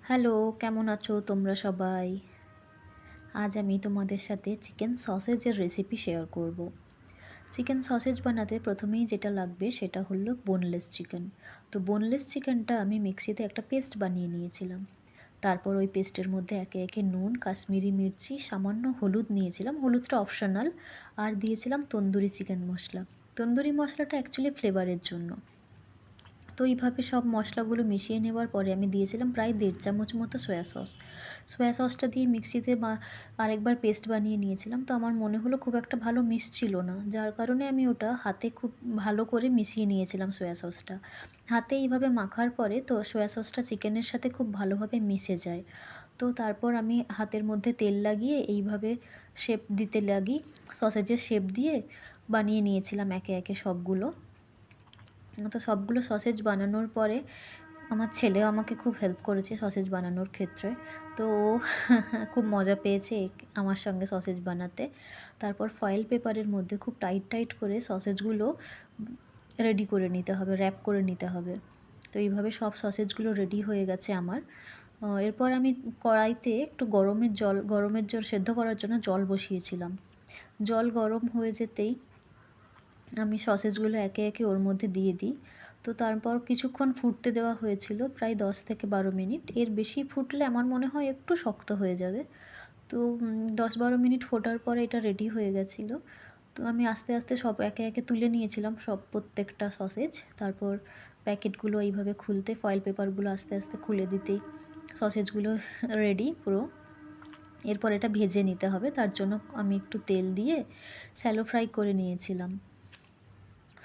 Hello, কেমন আছো তোমরা সবাই? আজ আমি তোমাদের সাথে চিকেন সসেজের রেসিপি শেয়ার করব। চিকেন সসেজ বানাতে প্রথমেই যেটা লাগবে সেটা হলো বোনলেস চিকেন। তো বোনলেস চিকেনটা আমি মিক্সিতে একটা পেস্ট বানিয়ে নিয়েছিলাম। তারপর ওই পেস্টের মধ্যে একে একে নুন, কাশ্মীরি মির্চি, সামান্য হলুদ নিয়েছিলাম, হলুদটা অপশনাল, আর দিয়েছিলাম তন্দুরি চিকেন মশলা। তন্দুরি মশলাটা অ্যাকচুয়ালি ফ্লেভারের জন্য। তো এইভাবে সব মশলাগুলো মিশিয়ে নেওয়ার পরে আমি দিয়েছিলাম প্রায় 1.5 চামচ মতো সয়া সস। সয়া সসটা দিয়ে মিক্সিতে আরেকবার পেস্ট বানিয়ে নিয়েছিলাম। তো আমার মনে হলো খুব একটা ভালো মিশছিল না, যার কারণে আমি ওটা হাতে খুব ভালো করে মিশিয়ে নিয়েছিলাম সয়া সসটা। হাতে এইভাবে মাখার পরে তো সয়া সসটা চিকেনের সাথে খুব ভালোভাবে মিশে যায়। তো তারপর আমি হাতের মধ্যে তেল লাগিয়ে এইভাবে শেপ দিতে লাগি, সসেজের শেপ দিয়ে বানিয়ে নিয়েছিলাম একে একে সবগুলো। তো সবগুলো সসেজ বানানোর পরে আমার ছেলেও আমাকে খুব হেল্প করেছে সসেজ বানানোর ক্ষেত্রে। তো ও খুব মজা পেয়েছে আমার সঙ্গে সসেজ বানাতে। তারপর ফয়েল পেপারের মধ্যে খুব টাইট টাইট করে সসেজগুলো রেডি করে নিতে হবে, র্যাপ করে নিতে হবে। তো এইভাবে সব সসেজগুলো রেডি হয়ে গেছে আমার। এরপর আমি কড়াইতে একটু গরমের জল সেদ্ধ করার জন্য জল বসিয়েছিলাম। জল গরম হয়ে যেতেই আমি সসেজগুলো একে একে ওর মধ্যে দিয়ে দিই। তো তারপর কিছুক্ষণ ফুটতে দেওয়া হয়েছিল, প্রায় 10 থেকে 12 মিনিট। এর বেশি ফুটলে আমার মনে হয় একটু শক্ত হয়ে যাবে। তো 10-12 মিনিট ফোটার পরে এটা রেডি হয়ে গেছিলো। তো আমি আস্তে আস্তে সব একে একে তুলে নিয়েছিলাম, প্রত্যেকটা সসেজ। তারপর প্যাকেটগুলো এইভাবে খুলতে, ফয়েল পেপারগুলো আস্তে আস্তে খুলে দিতেই সসেজগুলো রেডি পুরো। এরপর এটা ভেজে নিতে হবে, তার জন্য আমি একটু তেল দিয়ে স্যালো ফ্রাই করে নিয়েছিলাম।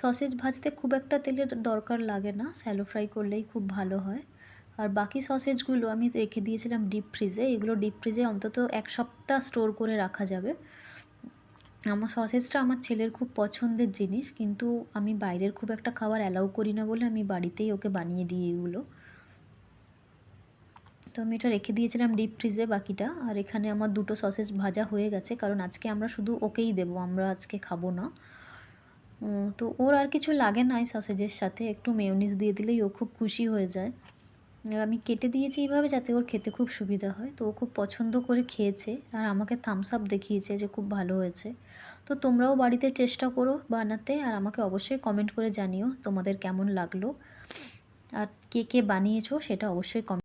সসেজ ভাজতে খুব একটা তেলের দরকার লাগে না, স্যালো ফ্রাই করলেই খুব ভালো হয়। আর বাকি সসেজগুলো আমি রেখে দিয়েছিলাম ডিপ ফ্রিজে। এগুলো ডিপ ফ্রিজে অন্তত 1 সপ্তাহ স্টোর করে রাখা যাবে। আমার সসেজটা আমার ছেলের খুব পছন্দের জিনিস, কিন্তু আমি বাইরের খুব একটা খাবার অ্যালাউ করি না বলে আমি বাড়িতেই ওকে বানিয়ে দিই এগুলো। তো আমি এটা রেখে দিয়েছিলাম ডিপ ফ্রিজে বাকিটা। আর এখানে আমার 2টো সসেজ ভাজা হয়ে গেছে, কারণ আজকে আমরা শুধু ওকেই দেবো, আমরা আজকে খাবো না। তো ওর আর কিছু লাগে না এই সসেজের সাথে, একটু মেয়োনিজ দিয়ে দিলেই ও খুব খুশি হয়ে যায়। আমি কেটে দিয়েছি এইভাবে যাতে ওর খেতে খুব সুবিধা হয়। তো ও খুব পছন্দ করে খেয়েছে আর আমাকে থামস আপ দেখিয়েছে যে খুব ভালো হয়েছে। তো তোমরাও বাড়িতে চেষ্টা করো বানাতে, আর আমাকে অবশ্যই কমেন্ট করে জানিও তোমাদের কেমন লাগলো। আর কে কে বানিয়েছো সেটা অবশ্যই কমেন্ট